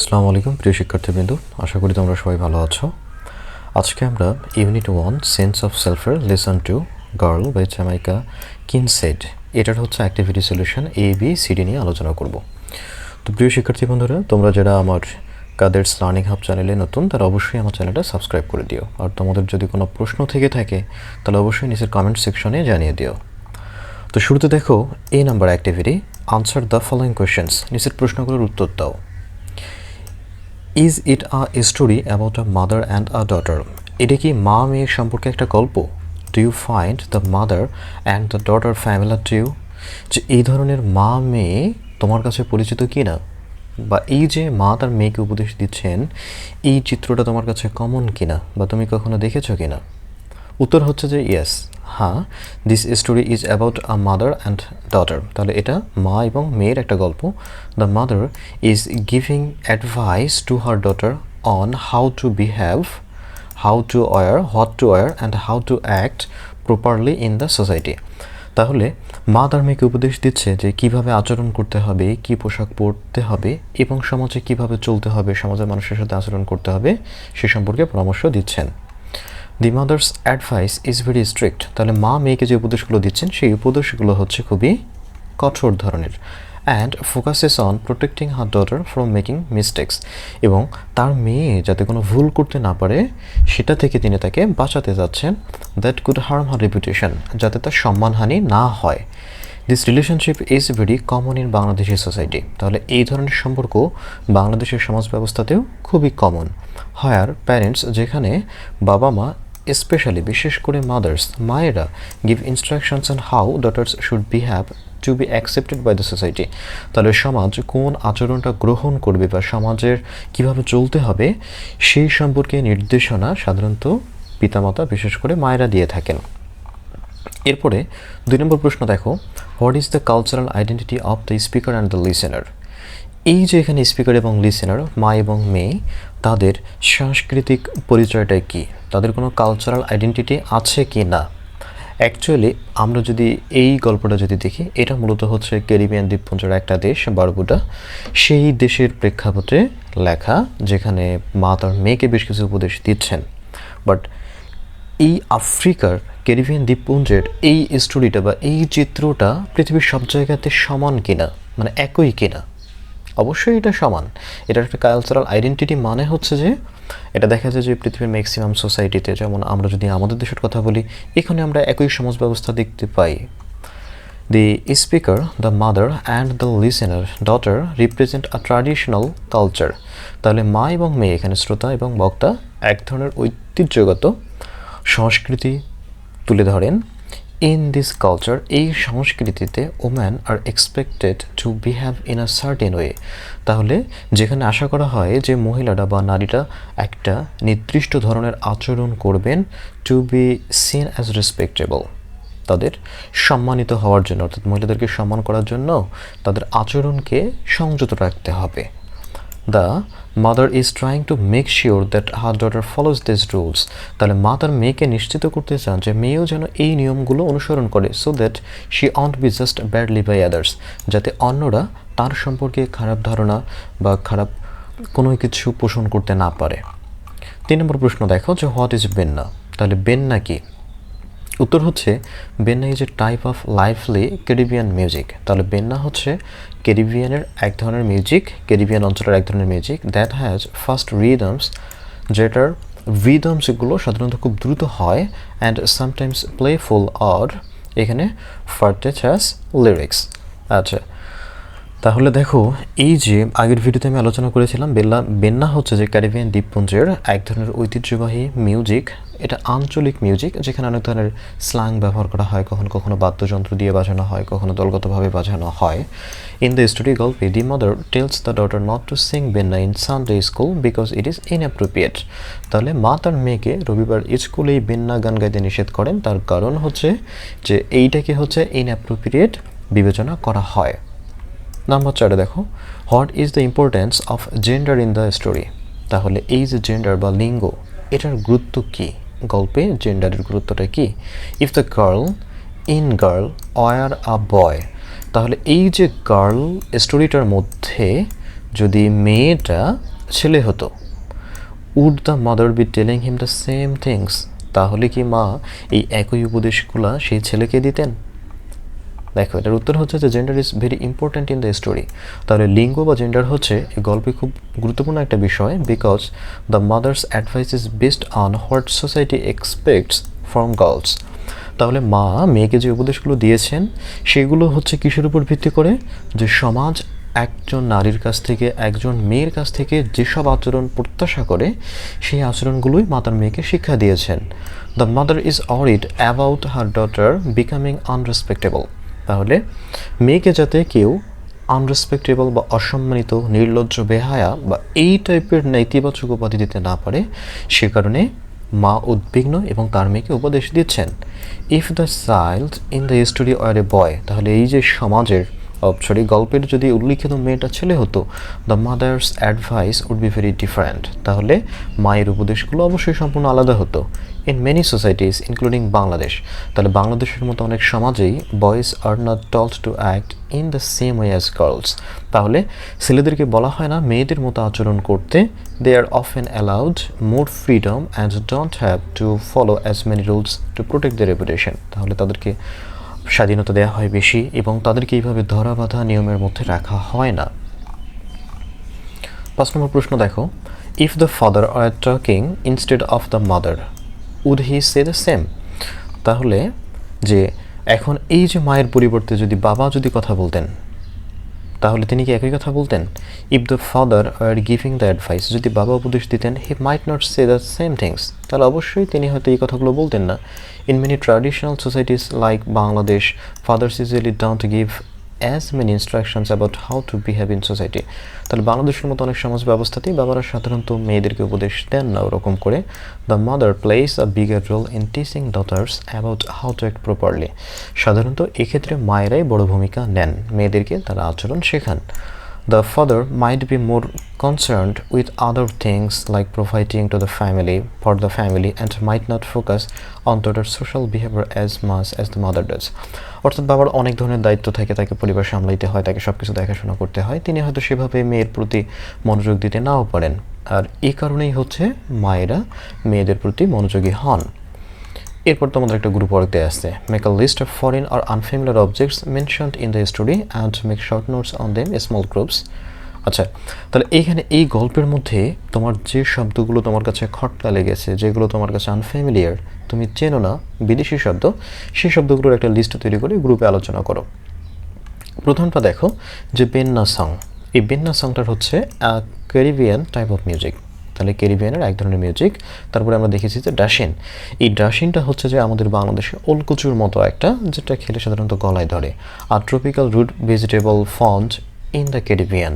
আসসালামু আলাইকুম প্রিয় শিক্ষার্থীবৃন্দ, আশা করি তোমরা সবাই ভালো আছো। আজকে আমরা ইউনিট 1 সেন্স অফ সেলফের lesson 2 girl by Jamaica Kincaid এটার হচ্ছে অ্যাক্টিভিটি সলিউশন ABCD নিয়ে আলোচনা করব। তো প্রিয় শিক্ষার্থী বন্ধুরা, তোমরা যারা আমার কাদেরস লার্নিং হাব চ্যানেলে নতুন তারা অবশ্যই আমার চ্যানেলটা সাবস্ক্রাইব করে দিও। আর তোমাদের যদি কোনো প্রশ্ন থেকে থাকে তাহলে অবশ্যই নিচের কমেন্ট সেকশনে জানিয়ে দিও। তো শুরুতে দেখো number activity, answer the following questions. নিচের প্রশ্নগুলোর উত্তর দাও। Is it a story about a mother and a daughter? এটা কি মা মেয়ের সম্পর্কে একটা গল্প? Do you find the mother and the daughter familiar to you? যে এই ধরনের মা মেয়ে তোমার কাছে পরিচিত কি না, বা এই যে মা তার মেয়েকে উপদেশ দিচ্ছেন এই চিত্রটা তোমার কাছে কমন কিনা বা তুমি কখনো দেখেছো কিনা? উত্তর হচ্ছে যে ইয়েস, হ্যাঁ, this story is about a mother and daughter. তাহলে এটা মা এবং মেয়ের একটা গল্প। The mother is giving advice to her daughter on how to behave, how to wear, what to wear and how to act properly in the society. তাহলে মা তার মেয়েকে উপদেশ দিচ্ছে যে কিভাবে আচরণ করতে হবে, কী পোশাক পরতে হবে এবং সমাজে কিভাবে চলতে হবে, সমাজের মানুষের সাথে আচরণ করতে হবে সে সম্পর্কে পরামর্শ দিচ্ছেন। The mother's advice is very strict. তাহলে মা মেয়েকে যে উপদেশগুলো দিচ্ছেন সেই উপদেশগুলো হচ্ছে খুবই কঠোর ধরনের। And focuses on protecting her daughter from making mistakes, এবং তার মেয়ে যাতে কোনো ভুল করতে না পারে সেটা থেকে তিনি তাকে বাঁচাতে যাচ্ছেন। That could harm her reputation, যাতে তার সম্মানহানি না হয়। This relationship is very common in Bangladeshi society. তাহলে এই ধরনের সম্পর্ক বাংলাদেশের সমাজ ব্যবস্থাতেও খুবই কমন। হায়ার প্যারেন্টস, যেখানে বাবা মা স্পেশালি বিশেষ করে মাদার্স মায়েরা give instructions on how daughters should behave to be accepted by the society. তাহলে সমাজ কোন আচরণটা গ্রহণ করবে বা সমাজের কিভাবে চলতে হবে সেই সম্পর্কে নির্দেশনা সাধারণত পিতামাতা বিশেষ করে মায়েরা দিয়ে থাকেন। এরপরে 2 নম্বর প্রশ্ন দেখো, what is the cultural identity of the speaker and the listener? এই যে এখানে স্পিকার এবং লিসেনার মা এবং মেয়ে, তাদের সাংস্কৃতিক পরিচয়টা কি, তাদের কোনো কালচারাল আইডেন্টিটি আছে কি না? অ্যাকচুয়ালি আমরা যদি এই গল্পটা যদি দেখি, এটা মূলত হচ্ছে ক্যারিবিয়ান দ্বীপপুঞ্জের একটা দেশ বারবুডা, সেই দেশের প্রেক্ষাপটে লেখা, যেখানে মা তার মেয়েকে বেশ কিছু উপদেশ দিচ্ছেন। বাট এই আফ্রিকার ক্যারিবিয়ান দ্বীপপুঞ্জের এই স্টোরিটা বা এই চিত্রটা পৃথিবীর সব জায়গাতে সমান কিনা, মানে একই কিনা? অবশ্যই এটা সমান। এটার একটা কালচারাল আইডেন্টিটি মানে হচ্ছে যে এটা দেখা যায় যে পৃথিবীর ম্যাক্সিমাম সোসাইটিতে, যেমন আমরা যদি আমাদের দেশের কথা বলি, এখানে আমরা একই সমাজ ব্যবস্থা দেখতে পাই। The speaker, the mother and the listener daughter represent a traditional culture. তাহলে মা এবং মেয়ে, এখানে শ্রোতা এবং বক্তা, এক ধরনের ঐতিহ্যগত সংস্কৃতি তুলে ধরেন। ইন দিস কালচার, এই সংস্কৃতিতে woman are expected to behave in a certain way. তাহলে যেখানে আশা করা হয় যে মহিলারা বা নারীরা একটা নির্দিষ্ট ধরনের আচরণ করবেন, to be seen as respectable, তাদের সম্মানিত হওয়ার জন্য, অর্থাৎ মহিলাদেরকে সম্মান করার জন্য তাদের আচরণকে সংযত রাখতে হবে। The mother is trying to make sure that her daughter follows this rules. তাহলে মা তার মেয়েকে নিশ্চিত করতে চান যে মেয়েও যেন এই নিয়মগুলো অনুসরণ করে, so that she won't be just badly by others, যাতে অন্যরা তার সম্পর্কে খারাপ ধারণা বা খারাপ কোনো কিছু পোষণ করতে না পারে। 3 নম্বর প্রশ্ন দেখো যে হোয়াট ইজ বেন্না? তাহলে বেন্না কি? উত্তর হচ্ছে বেন্না is a type of lively Caribbean music. তাহলে বেন্না হচ্ছে ক্যারিবিয়ানের এক ধরনের মিউজিক, ক্যারিবিয়ান অঞ্চলের এক ধরনের music, that has fast rhythms, যেটার রিদমসগুলো সাধারণত খুব দ্রুত হয়, অ্যান্ড সামটাইমস প্লেফুল আর এখানে ফার্টেচাস লিরিক্স। আচ্ছা, তাহলে দেখো এই যে আগের ভিডিওতে আমি আলোচনা করেছিলাম বেন্না হচ্ছে যে ক্যারিবিয়ান দ্বীপপুঞ্জের এক ধরনের ঐতিহ্যবাহী মিউজিক। এটা আঞ্চলিক মিউজিক, যেখানে অনেক ধরনের স্ল্যাং ব্যবহার করা হয়, কখনো কখনো বাদ্যযন্ত্র দিয়ে বাজানো হয়, কখনো দলগতভাবে বাজানো হয়। ইন দ্য স্টোরি গল্পে the mother tells the daughter not to sing benna in Sunday school because it is inappropriate. তাহলে মা তার মেয়েকে রবিবার স্কুলেই বেন্না গান গাইতে নিষেধ করেন, তার কারণ হচ্ছে যে এইটাকে হচ্ছে ইনঅ্যাপ্রোপ্রিয়েট বিবেচনা করা হয়। নাম্বার 4 দেখো, what is the importance of gender in the story? তাহলে এই যে জেন্ডার বা লিঙ্গ, এটার গুরুত্ব কি? গল্পে জেন্ডারের গুরুত্বটা কি? If the girl were a বয়, তাহলে এই যে গার্ল স্টোরিটার মধ্যে যদি মেয়েটা ছেলে হতো, would the mother be telling him the same things? তাহলে কি মা এই একই উপদেশগুলো সেই ছেলেকে দিতেন? দেখো, এটার উত্তর হচ্ছে যে gender is very important in the story. তাহলে লিঙ্গ বা জেন্ডার হচ্ছে এই গল্পে খুব গুরুত্বপূর্ণ একটা বিষয়, because the mother's advice is based on what society expects from girls. তাহলে মা মেয়েকে যে উপদেশগুলো দিয়েছেন সেগুলো হচ্ছে কিসের উপর ভিত্তি করে? যে সমাজ একজন নারীর কাছ থেকে, একজন মেয়ের কাছ থেকে যেসব আচরণ প্রত্যাশা করে সেই আচরণগুলোই মা তার মেয়েকে শিক্ষা দিয়েছেন। The mother is worried about her daughter becoming unrespectable. তাহলে মেয়েকে যাতে কেউ আনরেসপেক্টেবল বা অসম্মানিত, নির্লজ্জ, বেহায়া বা এই টাইপের নেতিবাচক উপাধি দিতে না পারে, সে কারণে মা উদ্বিগ্ন এবং তার মেয়েকে উপদেশ দিচ্ছেন। If the child in the story are a boy, তাহলে এই যে সমাজের গল্পের যদি উল্লিখিত মেয়েটা ছেলে হতো, the mother's advice would be very different. তাহলে মায়ের উপদেশগুলো অবশ্যই সম্পূর্ণ আলাদা হতো। In many societies including Bangladesh, তাহলে বাংলাদেশের মতো অনেক সমাজেই boys are not told to act in the same way as girls. তাহলে ছেলেদেরকে বলা হয় না মেয়েদের মতো আচরণ করতে। They are often allowed more freedom and don't have to follow as many rules to protect the reputation. তাহলে তাদেরকে স্বাধীনতা দেওয়া হয় বেশি এবং তাদেরকে এইভাবে ধরা বাঁধা নিয়মের মধ্যে রাখা হয় না। 5 নম্বর প্রশ্ন দেখো, if the father are talking instead of the mother would he say the same. তাহলে যে এখন এই যে মায়ের পরিবর্তে যদি বাবা যদি কথা বলতেন, তাহলে তিনি কি একই কথা বলতেন? If the father are giving the advice, যদি বাবা উপদেশ দিতেন, he might not say the same things, তাহলে অবশ্যই তিনি হয়তো এই কথাগুলো বলতেন না। In many traditional societies like Bangladesh, fathers usually don't give as many instructions about how to behave in society. তাহলে বাংলাদেশের মতো অনেক সমাজ ব্যবস্থাতেই বাবারা সাধারণত মেয়েদেরকে উপদেশ দেন না ওরকম করে। The mother plays a bigger role in teaching daughters about how to act properly. সাধারণত এক্ষেত্রে মায়েরাই বড় ভূমিকা নেন, মেয়েদেরকে তারা আচরণ শেখান। The father might be more concerned with other things like providing to the family for the family and might not focus on daughter's social behavior as much as the mother does. অর্থাৎ বাবার অনেক ধরনের দায়িত্ব থাকে, তাকে পরিবার সামলাইতে হয়, তাকে সব কিছু দেখাশোনা করতে হয়, তিনি হয়তো সেভাবে মেয়ের প্রতি মনোযোগ দিতে নাও পারেন। আর এই কারণেই হচ্ছে মায়েরা মেয়েদের প্রতি মনোযোগী হন। এরপর তোমাদের একটা গ্রুপ ওয়ার্ক দেওয়া আছে, make a list of foreign or unfamiliar objects mentioned in the story and make short notes on them small groups. আচ্ছা, তাহলে এইখানে এই গল্পের মধ্যে তোমার যে শব্দগুলো তোমার কাছে খটকা লেগেছে, যেগুলো তোমার কাছে আনফ্যামিলিয়ার, তুমি চেনো না, বিদেশি শব্দ, সেই শব্দগুলোর একটা লিস্ট তৈরি করে গ্রুপে আলোচনা করো। প্রথমটা দেখো যে বেন্না সং। এই বেন্না সংটার হচ্ছে ক্যারিবিয়ান টাইপ অফ মিউজিক। তাহলে ক্যারিবিয়ানের এক ধরনের মিউজিক। তারপরে আমরা দেখেছি যে ডাসিন। এই ডাসিনটা হচ্ছে যে আমাদের বাংলাদেশে ওলকুচুর মতো একটা, যেটা খেলে সাধারণত গলায় ধরে। আর tropical root vegetable found in the Caribbean.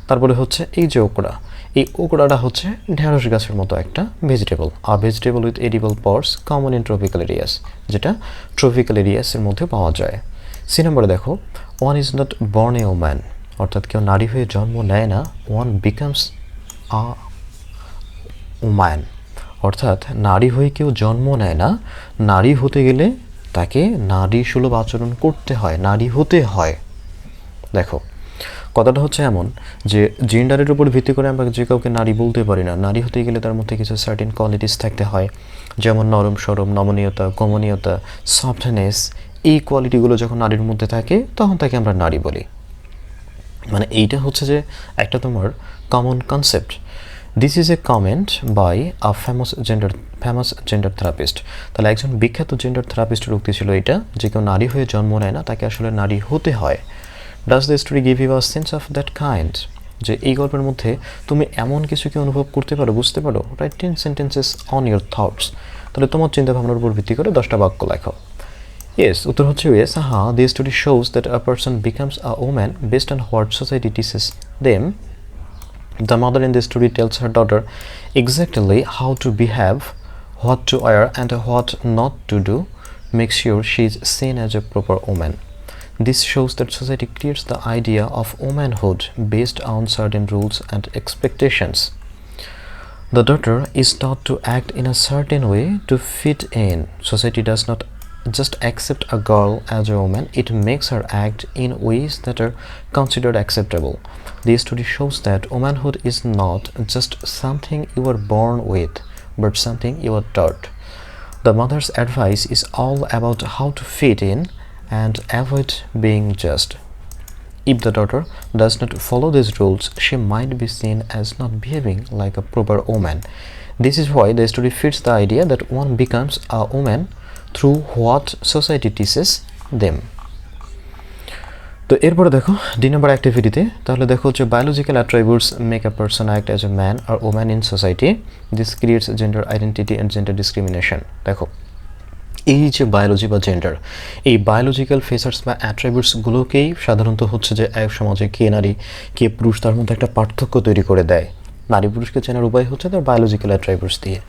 তারপরে হচ্ছে এই যে ওকড়া, এই ওকড়াটা হচ্ছে ঢেঁড়স গাছের মতো একটা ভেজিটেবল। আর vegetable with edible parts common in tropical areas, যেটা ট্রপিক্যাল এরিয়াসের মধ্যে পাওয়া যায়। সি নম্বরে দেখো, one is not born a woman, অর্থাৎ কেউ নারী হয়ে জন্ম নেয় না। ওয়ান বিকামস আ ওম্যান, অর্থাৎ নারী হয়ে কেউ জন্ম নেয় না, নারী হতে গেলে তাকে নারী সুলভ আচরণ করতে হয়, নারী হতে হয়। দেখো কথাটা হচ্ছে এমন যে জেন্ডারের উপর ভিত্তি করে আমরা যে কাউকে নারী বলতে পারি না। নারী হতে গেলে তার মধ্যে কিছু সার্টেন কোয়ালিটিস থাকতে হয়, যেমন নরম সরম, নমনীয়তা, কমনীয়তা, সফটনেস। এই কোয়ালিটিগুলো যখন নারীর মধ্যে থাকে তখন তাকে আমরা নারী বলি। মানে এইটা হচ্ছে যে একটা তোমার common concept. This is a comment by a famous gender therapist. তাহলে একজন বিখ্যাত জেন্ডার থেরাপিস্টের উক্তি ছিল এটা, যে কেউ নারী হয়ে জন্ম নেয় না, তাকে আসলে নারী হতে হয়। Does the story give you a sense of that kind? যে এই গল্পের মধ্যে তুমি এমন কিছু কি অনুভব করতে পারো, বুঝতে পারো? Right 10 sentences on your thoughts. তাহলে তোমার চিন্তাভাবনার উপর ভিত্তি করে 10টা বাক্য লেখো। ইয়েস, উত্তর হচ্ছে ইয়েস। হ্যাঁ, the story shows that a person becomes a woman based on what society teaches them. The mother in the story tells her daughter exactly how to behave, what to wear and what not to do, make sure she is seen as a proper woman. This shows that society creates the idea of womanhood based on certain rules and expectations. The daughter is taught to act in a certain way to fit in. Society does not just accept a girl as a woman, it makes her act in ways that are considered acceptable. The study shows that womanhood is not just something you are born with, but something you are taught. The mother's advice is all about how to fit in and avoid being judged. If the daughter does not follow these rules, she might be seen as not behaving like a proper woman. This is why the study fits the idea that one becomes a woman through what society teaches them. তো এরপরে দেখো D number অ্যাক্টিভিটিতে তাহলে দেখো হচ্ছে biological attributes make a person act as a man or woman in society, this creates gender identity and gender discrimination. দেখো এই যে biology বা জেন্ডার, এই বায়োলজিক্যাল ফিচার্স বা অ্যাট্রিবিউটসগুলোকেই সাধারণত হচ্ছে যে এক সমাজে কে নারী কে পুরুষ তার মধ্যে একটা পার্থক্য তৈরি করে দেয়। নারী পুরুষকে চেনার উপায় হচ্ছে তার বায়োলজিক্যাল অ্যাট্রিবিউটস দিয়ে,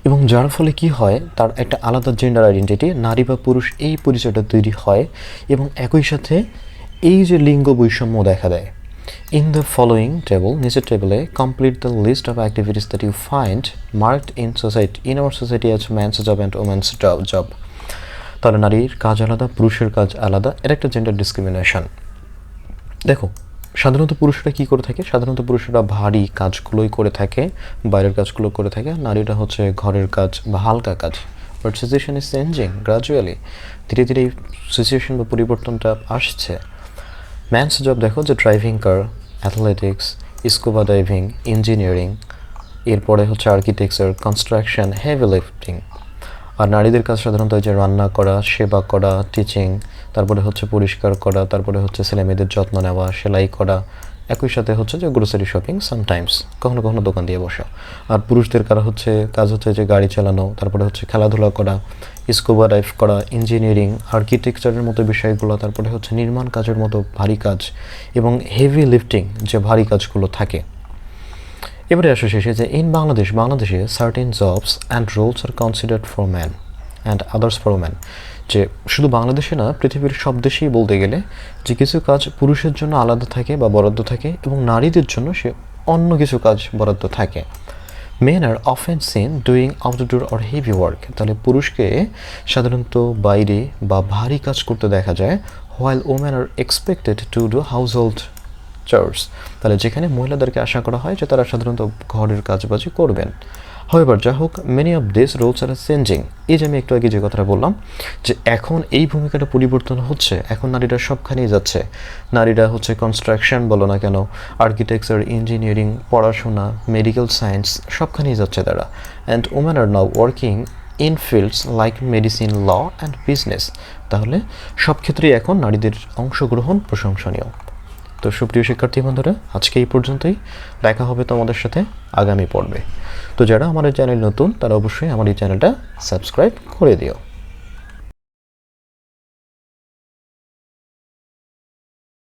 এবং যার ফলে কি হয় তার একটা আলাদা জেন্ডার আইডেন্টিটি, নারী বা পুরুষ এই পরিচয়টা তৈরি হয়, এবং একই সাথে এই যে লিঙ্গ বৈষম্য দেখা দেয়। In the following table, নিচের টেবিলে complete the list of activities that you find marked in our society as man's job and woman's job. তাহলে নারীর কাজ আলাদা, পুরুষের কাজ আলাদা, এর একটা জেন্ডার ডিসক্রিমিনেশন। দেখো সাধারণত পুরুষরা কি করে থাকে, সাধারণত পুরুষরা ভারী কাজগুলোই করে থাকে, বাইরের কাজগুলো করে থাকে, নারীরা হচ্ছে ঘরের কাজ বা হালকা কাজ। But situation is changing gradually, ধীরে ধীরে এই সিচুয়েশন বা পরিবর্তনটা আসছে। ম্যানস জব দেখো যে ড্রাইভিং কার, অ্যাথলেটিক্স, স্কুবা ডাইভিং, ইঞ্জিনিয়ারিং, এরপরে হচ্ছে আর্কিটেকচার, কনস্ট্রাকশন, হেভি লিফটিং। আর নারীদের কাজ সাধারণত যে রান্না করা, সেবা করা, টিচিং, তারপরে হচ্ছে পরিষ্কার করা, তারপরে হচ্ছে ছেলেমেয়েদের যত্ন নেওয়া, সেলাই করা, একই সাথে হচ্ছে যে গ্রোসারি শপিং সামটাইমস, কখনো কখনো দোকান দিয়ে বসা। আর পুরুষদের কাজ হচ্ছে যে গাড়ি চালানো, তারপরে হচ্ছে খেলাধুলা করা, স্কুবা ডাইভ করা, ইঞ্জিনিয়ারিং, আর্কিটেকচারের মতো বিষয়গুলো, তারপরে হচ্ছে নির্মাণ কাজের মতো ভারী কাজ, এবং হেভি লিফটিং যে ভারী কাজগুলো থাকে। এবারে আসা শেষে যে বাংলাদেশে certain jobs and roles are considered for man and others for woman. যে শুধু বাংলাদেশে না, পৃথিবীর সব দেশেই বলতে গেলে যে কিছু কাজ পুরুষের জন্য আলাদা থাকে বা বরাদ্দ থাকে, এবং নারীদের জন্য সে অন্য কিছু কাজ বরাদ্দ থাকে। Men are often seen doing outdoor or heavy work, তাহলে পুরুষকে সাধারণত বাইরে বা ভারী কাজ করতে দেখা যায়, while women are expected to do household chores, তাহলে যেখানে মহিলাদেরকে আশা করা হয় যে তারা সাধারণত ঘরের কাজবাজি করবেন। হাউএভার যা হোক, many of this roles are changing. এই যে আমি একটু আগে যে কথাটা বললাম যে এখন এই ভূমিকাটা পরিবর্তন হচ্ছে, এখন নারীরা সবখানেই যাচ্ছে। নারীরা হচ্ছে কনস্ট্রাকশন বলো না কেন, আর্কিটেকচার, ইঞ্জিনিয়ারিং, পড়াশোনা, মেডিকেল সায়েন্স, সবখানেই যাচ্ছে তারা। And women are now working in fields like medicine, law and business. তাহলে সব ক্ষেত্রেই এখন নারীদের অংশগ্রহণ প্রশংসনীয়। তো সুপ্রিয় শিক্ষার্থী বন্ধুরা, আজকে এই পর্যন্তই, দেখা হবে তোমাদের সাথে আগামী পর্বে। তো যারা আমার এই চ্যানেল নতুন তারা অবশ্যই আমার এই চ্যানেলটা সাবস্ক্রাইব করে দিও।